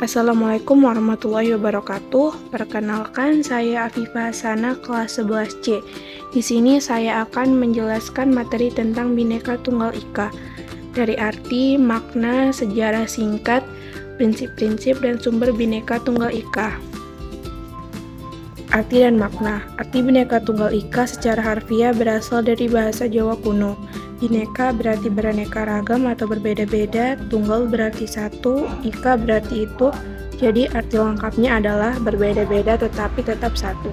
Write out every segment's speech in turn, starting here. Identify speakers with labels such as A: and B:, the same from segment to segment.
A: Assalamualaikum warahmatullahi wabarakatuh. Perkenalkan, saya Afifah Hasanah kelas 11C. Di sini saya akan menjelaskan materi tentang Bhinneka Tunggal Ika dari arti, makna, sejarah singkat, prinsip-prinsip dan sumber Bhinneka Tunggal Ika. Arti dan makna. Arti Bhinneka Tunggal Ika secara harfiah berasal dari bahasa Jawa kuno. Bhinneka berarti beraneka ragam atau berbeda-beda, tunggal berarti satu, ika berarti itu, jadi arti lengkapnya adalah berbeda-beda tetapi tetap satu.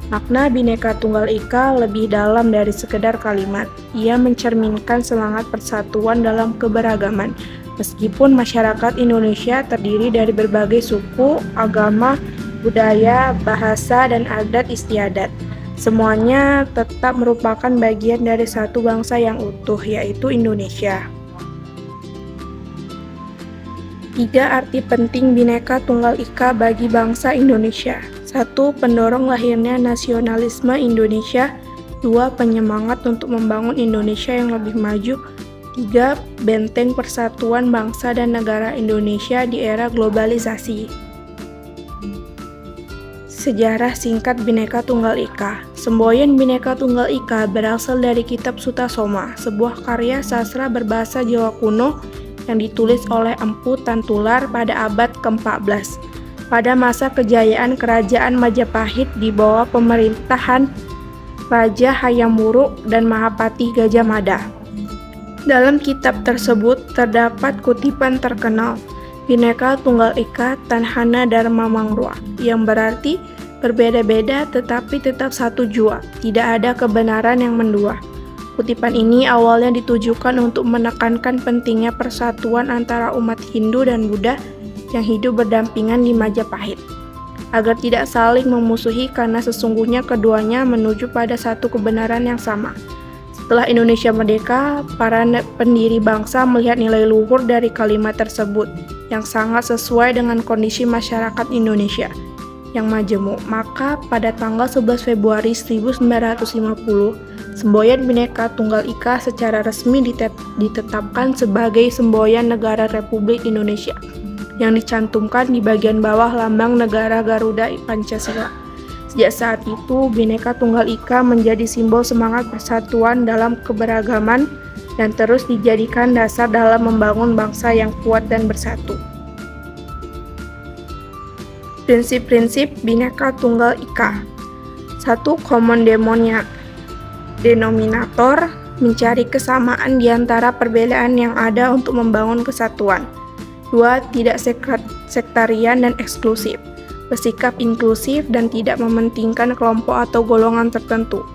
A: Makna Bhinneka Tunggal Ika lebih dalam dari sekedar kalimat. Ia mencerminkan semangat persatuan dalam keberagaman. Meskipun masyarakat Indonesia terdiri dari berbagai suku, agama, budaya, bahasa, dan adat istiadat, semuanya tetap merupakan bagian dari satu bangsa yang utuh, yaitu Indonesia. 3 arti penting Bhinneka Tunggal Ika bagi bangsa Indonesia. 1. Pendorong lahirnya nasionalisme Indonesia. 2. Penyemangat untuk membangun Indonesia yang lebih maju. 3. Benteng persatuan bangsa dan negara Indonesia di era globalisasi. Sejarah singkat Bhinneka Tunggal Ika. Semboyan Bhinneka Tunggal Ika berasal dari kitab Sutasoma, sebuah karya sastra berbahasa Jawa kuno yang ditulis oleh Empu Tantular pada abad ke-14. Pada masa kejayaan Kerajaan Majapahit di bawah pemerintahan Raja Hayam Wuruk dan Mahapati Gajah Mada. Dalam kitab tersebut terdapat kutipan terkenal, Bhinneka Tunggal Ika Tanhana Dharma Mangrua, yang berarti berbeda-beda tetapi tetap satu jua, tidak ada kebenaran yang mendua. Kutipan ini awalnya ditujukan untuk menekankan pentingnya persatuan antara umat Hindu dan Buddha yang hidup berdampingan di Majapahit, agar tidak saling memusuhi karena sesungguhnya keduanya menuju pada satu kebenaran yang sama. Setelah Indonesia merdeka, para pendiri bangsa melihat nilai luhur dari kalimat tersebut yang sangat sesuai dengan kondisi masyarakat Indonesia yang majemuk. Maka pada tanggal 11 Februari 1950, semboyan Bhinneka Tunggal Ika secara resmi ditetapkan sebagai semboyan negara Republik Indonesia yang dicantumkan di bagian bawah lambang negara Garuda Pancasila. Sejak saat itu, Bhinneka Tunggal Ika menjadi simbol semangat persatuan dalam keberagaman dan terus dijadikan dasar dalam membangun bangsa yang kuat dan bersatu. Prinsip-prinsip Bhinneka Tunggal Ika. 1. Common denominator, mencari kesamaan di antara perbedaan yang ada untuk membangun kesatuan. 2. Tidak sektarian dan eksklusif, bersikap inklusif dan tidak mementingkan kelompok atau golongan tertentu.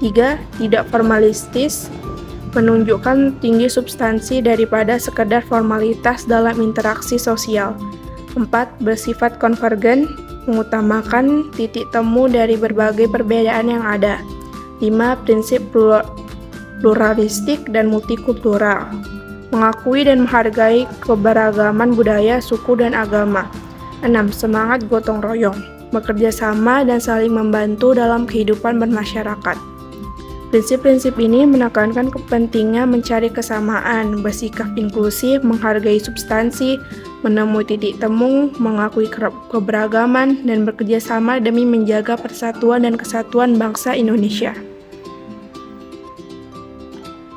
A: 3. Tidak formalistis, menunjukkan tinggi substansi daripada sekedar formalitas dalam interaksi sosial. 4. Bersifat konvergen, mengutamakan titik temu dari berbagai perbedaan yang ada. 5. Prinsip pluralistik dan multikultural, mengakui dan menghargai keberagaman budaya, suku, dan agama. 6. Semangat gotong royong, bekerja sama dan saling membantu dalam kehidupan bermasyarakat. Prinsip-prinsip ini menekankan kepentingan mencari kesamaan, bersikap inklusif, menghargai substansi, menemui titik temu, mengakui keberagaman, dan bekerja sama demi menjaga persatuan dan kesatuan bangsa Indonesia.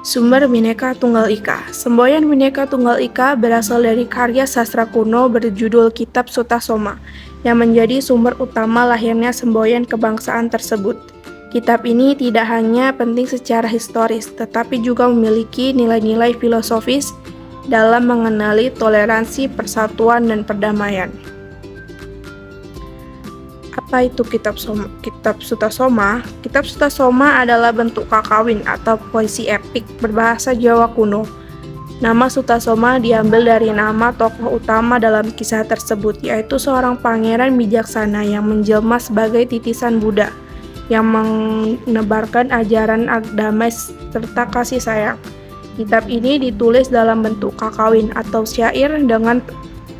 A: Sumber Bhinneka Tunggal Ika. Semboyan Bhinneka Tunggal Ika berasal dari karya sastra kuno berjudul Kitab Sutasoma, yang menjadi sumber utama lahirnya semboyan kebangsaan tersebut. Kitab ini tidak hanya penting secara historis, tetapi juga memiliki nilai-nilai filosofis dalam mengenali toleransi, persatuan, dan perdamaian. Apa itu Kitab Sutasoma? Kitab Sutasoma adalah bentuk kakawin atau puisi epik berbahasa Jawa kuno. Nama Sutasoma diambil dari nama tokoh utama dalam kisah tersebut, yaitu seorang pangeran bijaksana yang menjelma sebagai titisan Buddha, yang menebarkan ajaran damai serta kasih sayang. Kitab ini ditulis dalam bentuk kakawin atau syair dengan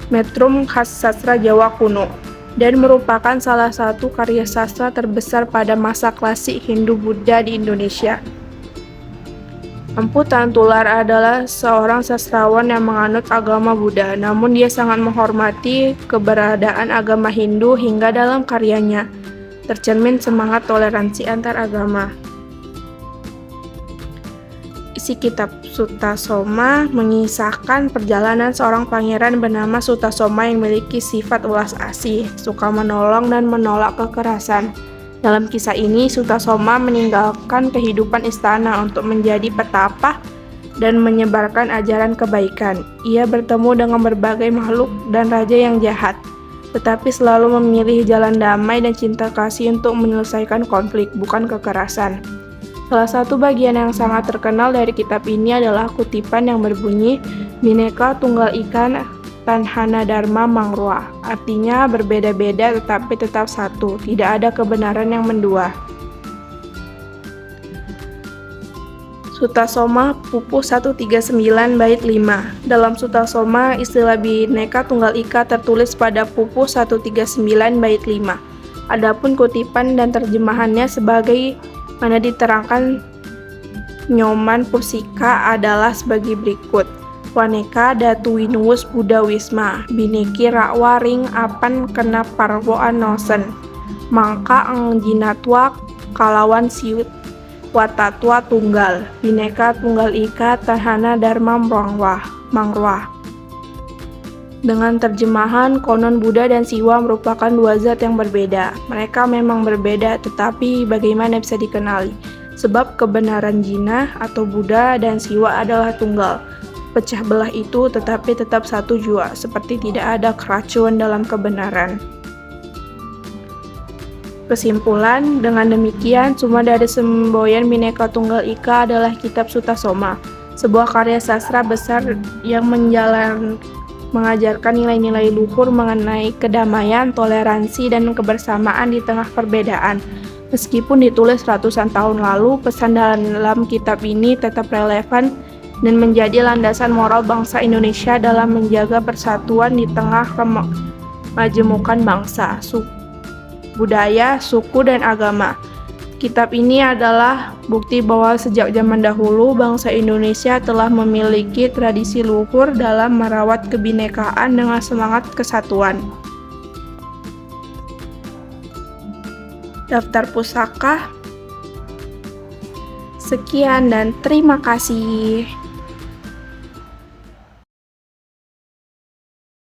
A: metrum khas sastra Jawa kuno dan merupakan salah satu karya sastra terbesar pada masa klasik Hindu-Buddha di Indonesia. Empu Tantular adalah seorang sastrawan yang menganut agama Buddha, namun dia sangat menghormati keberadaan agama Hindu hingga dalam karyanya tercermin semangat toleransi antar agama. Isi kitab Sutasoma mengisahkan perjalanan seorang pangeran bernama Sutasoma yang memiliki sifat welas asih, suka menolong dan menolak kekerasan. Dalam kisah ini, Sutasoma meninggalkan kehidupan istana untuk menjadi petapa dan menyebarkan ajaran kebaikan. Ia bertemu dengan berbagai makhluk dan raja yang jahat, tetapi selalu memilih jalan damai dan cinta kasih untuk menyelesaikan konflik, bukan kekerasan. Salah satu bagian yang sangat terkenal dari kitab ini adalah kutipan yang berbunyi, Bhinneka Tunggal Ika Tanhana Dharma Mangrwa, artinya berbeda-beda tetapi tetap satu, tidak ada kebenaran yang mendua. Sutasoma Pupuh 139 bait 5. Dalam Sutasoma, istilah Bhinneka Tunggal Ika tertulis pada Pupuh 139 bait 5. Adapun kutipan dan terjemahannya sebagai mana diterangkan Nyoman Pusika adalah sebagai berikut. Waneka datu winuwus Buddha Wisma, bineki rakwa ring apan kena parwo anosen, mangka angjinatwa kalawan siut watatwa tunggal, Bhinneka Tunggal Ika Tanhana Dharma Mangrwa. Dengan terjemahan, konon Buddha dan Siwa merupakan dua zat yang berbeda. Mereka memang berbeda, tetapi bagaimana bisa dikenali? Sebab kebenaran Jina atau Buddha dan Siwa adalah tunggal. Pecah belah itu tetapi tetap satu jua, seperti tidak ada keracuan dalam kebenaran. Kesimpulan, dengan demikian, sumber dari semboyan Bhinneka Tunggal Ika adalah kitab Sutasoma, sebuah karya sastra besar yang mengajarkan nilai-nilai luhur mengenai kedamaian, toleransi, dan kebersamaan di tengah perbedaan. Meskipun ditulis ratusan tahun lalu, pesan dalam kitab ini tetap relevan dan menjadi landasan moral bangsa Indonesia dalam menjaga persatuan di tengah kemajemukan bangsa, budaya, suku, dan agama. Kitab ini adalah bukti bahwa sejak zaman dahulu bangsa Indonesia telah memiliki tradisi luhur dalam merawat kebinekaan dengan semangat kesatuan. Daftar pusaka. Sekian dan terima kasih.